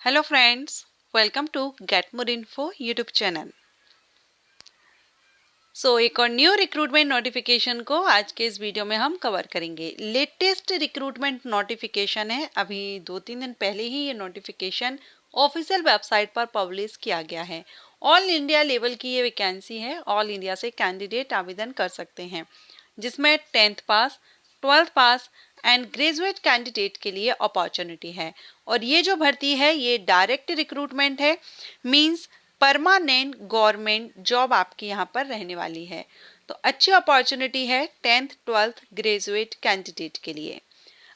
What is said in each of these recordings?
Hello friends, welcome to get more info YouTube channel. एक और new recruitment notification को आज के इस वीडियो में हम कवर करेंगे। लेटेस्ट रिक्रूटमेंट नोटिफिकेशन है, अभी 2-3 दिन पहले ही ये नोटिफिकेशन ऑफिशियल वेबसाइट पर पब्लिश किया गया है। ऑल इंडिया लेवल की ये वैकेंसी है। ऑल इंडिया से कैंडिडेट आवेदन कर सकते हैं, जिसमें 10th pass, 12th pass and graduate candidate के लिए अपॉर्चुनिटी है। और ये जो भर्ती है ये डायरेक्ट रिक्रूटमेंट है, मींस परमानेंट गवर्नमेंट जॉब आपकी यहाँ पर रहने वाली है। तो अच्छी अपॉर्चुनिटी है 10th 12th ग्रेजुएट कैंडिडेट के लिए।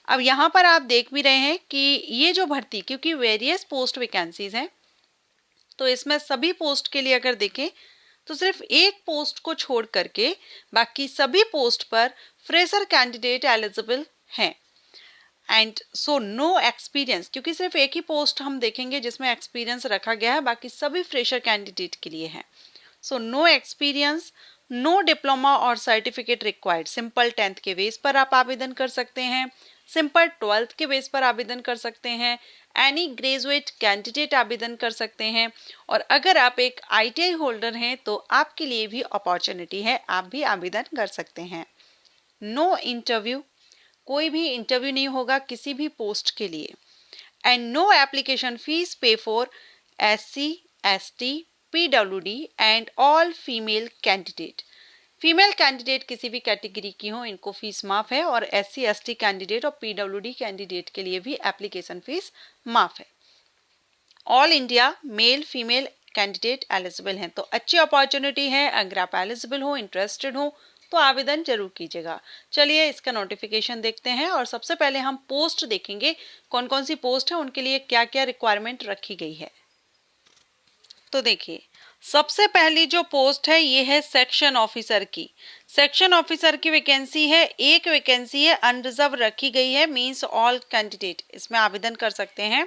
अब यहाँ पर आप देख भी रहे हैं कि ये जो भर्ती, क्योंकि वेरियस पोस्ट वैकेंसीज हैं, तो इसमें सभी पोस्ट के लिए अगर देखें तो सिर्फ एक पोस्ट को छोड़ करके बाकी सभी पोस्ट पर फ्रेशर कैंडिडेट एलिजिबल हैं। एंड सो नो एक्सपीरियंस, क्योंकि सिर्फ एक ही पोस्ट हम देखेंगे जिसमें एक्सपीरियंस रखा गया है, बाकी सभी फ्रेशर कैंडिडेट के लिए है। So no experience, no diploma और सर्टिफिकेट रिक्वायर्ड। सिंपल 10th के बेस पर आप आवेदन कर सकते हैं, सिंपल 12th के बेस पर आवेदन कर सकते हैं, एनी ग्रेजुएट कैंडिडेट आवेदन कर सकते हैं। और अगर आप एक ITI होल्डर हैं तो आपके लिए भी अपॉर्चुनिटी है, आप भी आवेदन कर सकते हैं। नो इंटरव्यू, कोई भी इंटरव्यू नहीं होगा किसी भी पोस्ट के लिए। एंड नो एप्लीकेशन फीस पे for SC, ST, PWD and all female candidate. Female candidate किसी भी कैटेगरी की हो, इनको फीस माफ है। और SC, ST कैंडिडेट और PWD कैंडिडेट के लिए भी एप्लीकेशन फीस माफ है। All India male female candidate eligible हैं। तो अच्छी अपॉर्चुनिटी है, अगर आप एलिजिबल हो, इंटरेस्टेड हो तो आवेदन जरूर कीजिएगा। चलिए इसका नोटिफिकेशन देखते हैं और सबसे पहले हम पोस्ट देखेंगे, कौन कौन सी पोस्ट है, उनके लिए क्या क्या रिक्वायरमेंट रखी गई है। तो देखिए, सबसे पहली जो पोस्ट है ये है सेक्शन ऑफिसर की। सेक्शन ऑफिसर की वैकेंसी है, एक वैकेंसी है, अनरिजर्व रखी गई है, मींस ऑल कैंडिडेट इसमें आवेदन कर सकते हैं।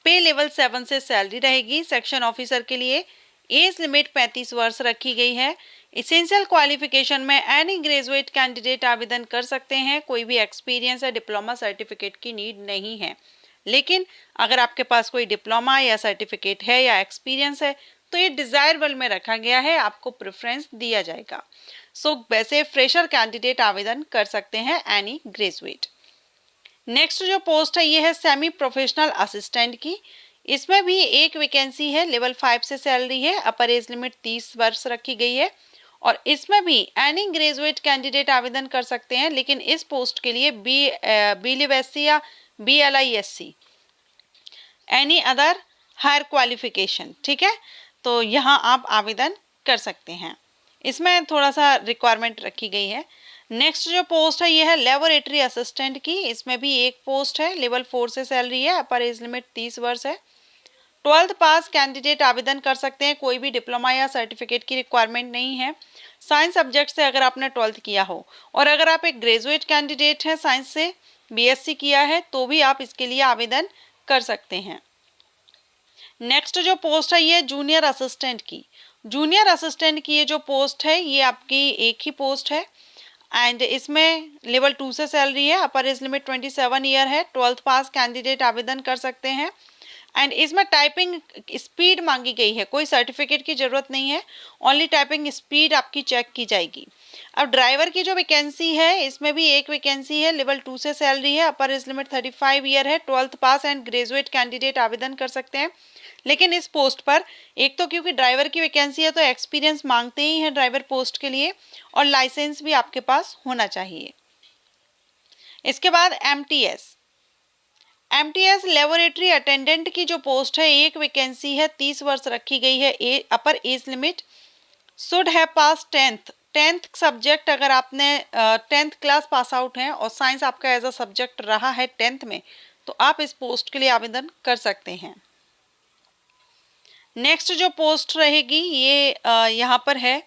पे लेवल 7 से सैलरी रहेगी सेक्शन ऑफिसर के लिए। एज लिमिट 35 वर्ष रखी गई है। इसेंशियल क्वालिफिकेशन में एनी ग्रेजुएट कैंडिडेट आवेदन कर सकते हैं, कोई भी एक्सपीरियंस या डिप्लोमा सर्टिफिकेट की नीड नहीं है। लेकिन अगर आपके पास कोई डिप्लोमा या सर्टिफिकेट है या एक्सपीरियंस है तो ये डिजायरेबल में रखा गया है, आपको प्रेफरेंस दिया जाएगा। वैसे फ्रेशर कैंडिडेट आवेदन कर सकते हैं, एनी ग्रेजुएट। नेक्स्ट जो पोस्ट है ये है सेमी प्रोफेशनल असिस्टेंट की। इसमें भी एक वैकेंसी है, लेवल 5 से सैलरी है, अपर एज लिमिट 30 वर्ष रखी गई है। और इसमें भी एनी ग्रेजुएट कैंडिडेट आवेदन कर सकते हैं, लेकिन इस पोस्ट के लिए BLIV या BLISC any other higher qualification, ठीक है, तो यहाँ आप आवेदन कर सकते हैं। इसमें थोड़ा सा रिक्वायरमेंट रखी गई है। नेक्स्ट जो पोस्ट है ये है लेबोरेटरी असिस्टेंट की। इसमें भी एक पोस्ट है, लेवल 4 से सैलरी है, अपर एज लिमिट 30 वर्ष है। 12th पास कैंडिडेट आवेदन कर सकते हैं, कोई भी डिप्लोमा या सर्टिफिकेट की रिक्वायरमेंट नहीं है। साइंस सब्जेक्ट से अगर आपने 12th किया हो, और अगर आप एक ग्रेजुएट कैंडिडेट हैं, साइंस से BSc किया है, तो भी आप इसके लिए आवेदन कर सकते हैं। नेक्स्ट जो पोस्ट है ये जूनियर असिस्टेंट की। जूनियर असिस्टेंट की ये जो पोस्ट है ये आपकी एक ही पोस्ट है, एंड इसमें लेवल 2 से सैलरी है, अपर एज लिमिट 27 ईयर है। 12th पास कैंडिडेट आवेदन कर सकते हैं। एंड इसमें टाइपिंग स्पीड मांगी गई है, कोई सर्टिफिकेट की जरूरत नहीं है, ओनली टाइपिंग स्पीड आपकी चेक की जाएगी। अब ड्राइवर की जो वैकेंसी है इसमें भी एक वैकेंसी है, लेवल 2 से सैलरी है, अपर एज लिमिट 35 ईयर है। 12th pass and graduate candidate आवेदन कर सकते हैं। लेकिन इस पोस्ट पर एक तो क्योंकि ड्राइवर की वैकेंसी है तो एक्सपीरियंस मांगते ही हैं ड्राइवर पोस्ट के लिए, और लाइसेंस भी आपके पास होना चाहिए। इसके बाद MTS लेबोरेटरी अटेंडेंट की जो पोस्ट है एक वैकेंसी है, 30 वर्ष रखी गई है। अपर age limit should have pass 10th subject. अगर आपने 10th क्लास पास आउट हैं और साइंस आपका एज अ सब्जेक्ट रहा है 10th में, तो आप इस पोस्ट के लिए आवेदन कर सकते हैं। नेक्स्ट जो पोस्ट रहेगी ये यहाँ पर है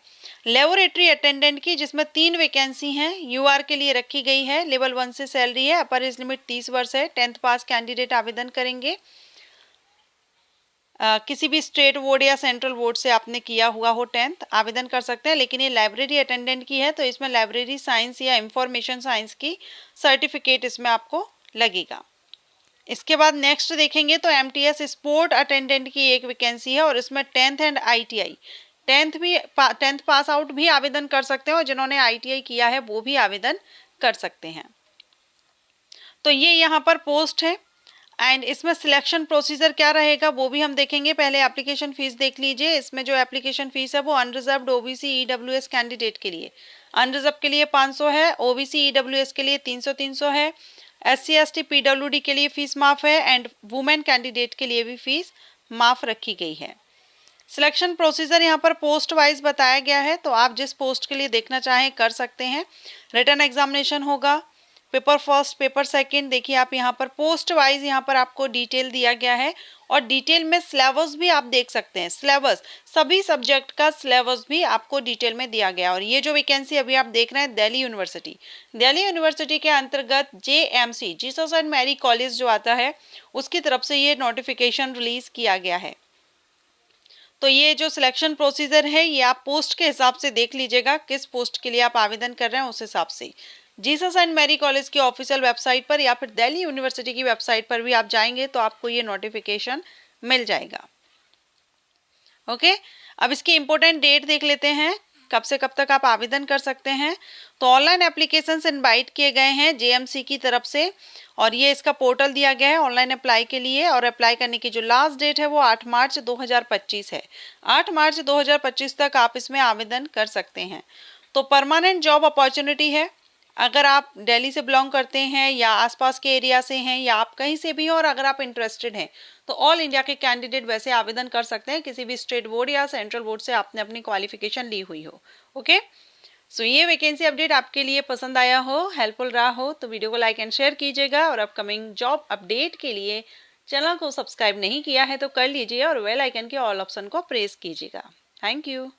लेबोरेटरी अटेंडेंट की, जिसमें 3 वैकेंसी हैं, UR के लिए रखी गई है। लेवल 1 से सैलरी है, अपर एज लिमिट 30 वर्ष है। 10th पास कैंडिडेट आवेदन करेंगे। किसी भी स्टेट बोर्ड या सेंट्रल बोर्ड से आपने किया हुआ हो 10th, आवेदन कर सकते हैं। लेकिन ये लाइब्रेरी अटेंडेंट की है, तो इसमें लाइब्रेरी साइंस या इंफॉर्मेशन साइंस की सर्टिफिकेट इसमें आपको लगेगा। इसके बाद नेक्स्ट देखेंगे तो एमटीएस स्पोर्ट अटेंडेंट की एक वैकेंसी है और इसमें 10th and ITI 10th pass out भी आवेदन कर सकते हैं और जिन्होंने आईटीआई किया है वो भी आवेदन कर सकते हैं। तो ये यहाँ पर पोस्ट है एंड इसमें सिलेक्शन प्रोसीजर क्या रहेगा वो भी हम देखेंगे। पहले एप्लीकेशन फीस देख लीजिए। इसमें जो एप्लीकेशन फीस है वो अनरिजर्व्ड ओबीसी ईडब्ल्यूएस कैंडिडेट के लिए, अनरिजर्व के लिए 500 है, ओबीसी ईडब्ल्यूएस के लिए 300 है, एससी एसटी पीडब्ल्यूडी के लिए फीस माफ है एंड वुमेन कैंडिडेट के लिए भी फीस माफ रखी गई है। सिलेक्शन प्रोसीजर यहाँ पर पोस्ट वाइज बताया गया है, तो आप जिस पोस्ट के लिए देखना चाहें कर सकते हैं। रिटन एग्जामिनेशन होगा, पेपर फर्स्ट पेपर सेकंड। देखिए आप यहाँ पर पोस्ट वाइज यहाँ पर आपको डिटेल दिया गया है और डिटेल में सिलेबस भी आप देख सकते हैं। सिलेबस सभी सब्जेक्ट का सिलेबस भी आपको डिटेल में दिया गया। और ये जो वैकेंसी अभी आप देख रहे हैं दिल्ली यूनिवर्सिटी के अंतर्गत JMC Jesus and Mary College जो आता है उसकी तरफ से ये नोटिफिकेशन रिलीज किया गया है। तो ये जो सिलेक्शन प्रोसीजर है ये आप पोस्ट के हिसाब से देख लीजिएगा, किस पोस्ट के लिए आप आवेदन कर रहे हैं उस हिसाब से। जीसस एंड मैरी कॉलेज की ऑफिशियल वेबसाइट पर या फिर दिल्ली यूनिवर्सिटी की वेबसाइट पर भी आप जाएंगे तो आपको ये नोटिफिकेशन मिल जाएगा। ओके, अब इसकी इम्पोर्टेंट डेट देख लेते हैं, कब से कब तक आप आवेदन कर सकते हैं। तो ऑनलाइन एप्लीकेशन इनवाइट किए गए हैं जेएमसी की तरफ से और ये इसका पोर्टल दिया गया है ऑनलाइन अप्लाई के लिए। और अप्लाई करने की जो लास्ट डेट है वो 8 मार्च 2025 है। 8 मार्च 2025 तक आप इसमें आवेदन कर सकते हैं। तो परमानेंट जॉब अपॉर्चुनिटी है। अगर आप दिल्ली से बिलोंग करते हैं या आसपास के एरिया से हैं या आप कहीं से भी हो और अगर आप इंटरेस्टेड हैं तो ऑल इंडिया के कैंडिडेट वैसे आवेदन कर सकते हैं, किसी भी स्टेट बोर्ड या सेंट्रल बोर्ड से आपने अपनी क्वालिफिकेशन ली हुई हो। ओके, सो ये वैकेंसी अपडेट आपके लिए पसंद आया हो, हेल्पफुल रहा हो तो वीडियो को लाइक एंड शेयर कीजिएगा और अपकमिंग जॉब अपडेट के लिए चैनल को सब्सक्राइब नहीं किया है तो कर लीजिए और बेल आइकन के ऑल ऑप्शन को प्रेस कीजिएगा। Thank you.